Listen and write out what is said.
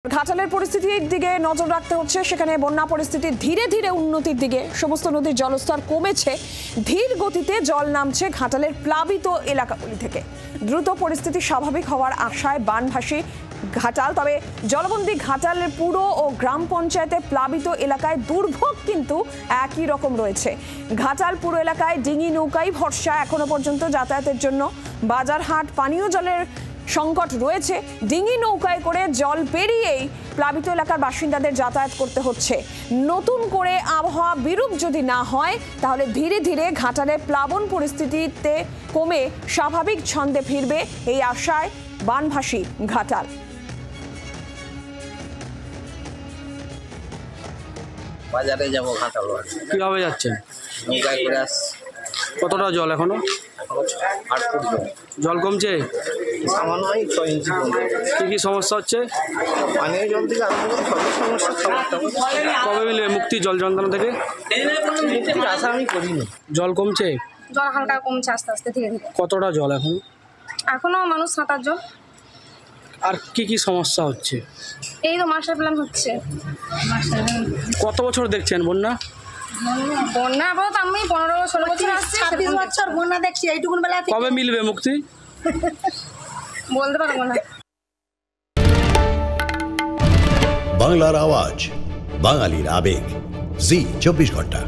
ঘাটালের পরিস্থিতির দিকে নজর রাখতে হচ্ছে। সেখানে বন্যা পরিস্থিতি ধীরে ধীরে উন্নতির দিকে। সমস্ত নদীর জলস্তর কমেছে, ধীর গতিতে জল নামছে ঘাটালের প্লাবিত এলাকাগুলি থেকে। দ্রুত পরিস্থিতি স্বাভাবিক হওয়ার আশায় বানভাসী ঘাটাল। তবে জলবন্দী ঘাটালের পুরো ও গ্রাম পঞ্চায়েতে প্লাবিত এলাকায় দুর্ভোগ কিন্তু একই রকম রয়েছে। ঘাটাল পুরো এলাকায় ডিঙি নৌকাই ভরসা এখনো পর্যন্ত যাতায়াতের জন্য। বাজারহাট পানীয় জলের সংকট রয়েছে। ডিঙি নৌকায় করে জল পেরিয়েই প্লাবিত এলাকার বাসিন্দাদের যাতায়াত করতে হচ্ছে। নতুন করে আবহাওয়া বিরূপ যদি না হয় তাহলে ধীরে ধীরে ঘাটালের প্লাবন পরিস্থিতিতে কমে স্বাভাবিক ছন্দে ফিরবে এই আশায় বানভাসী ঘাটাল। বাজারে যাব ঘাটাল। কিভাবে যাচ্ছেন? নৌকায় করে আসছি। কতটা জল এখনো? 8 ফুট জল। জল কমছে? সামান্যই 6 ইঞ্চি কমছে। কি কি সমস্যা হচ্ছে? পানীয় জল থেকে আরম্ভ করে সব সমস্যা কবে মিলবে মুক্তি জল যন্ত্রণা থেকে? মুক্তির আশা আমি করিনি। জল কমছে? জল হালকা কমছে আস্তে আস্তে ধীরে ধীরে। কতটা জল এখন? এখনো মানুষ সাঁতার জল। আর কি কি সমস্যা হচ্ছে? এই তো মাস্টার প্ল্যান হচ্ছে। কত বছর দেখছেন বন্যা? বন্যা আপাতত আমি 15-16 বছর আসছি। 26 বছর বন্যা দেখছি এইটুকুন বেলা থেকে। কবে মিলবে মুক্তি? বলতে পারবো না। বাংলার আওয়াজ, বাঙালির আবেগ, জি 24 ঘন্টা।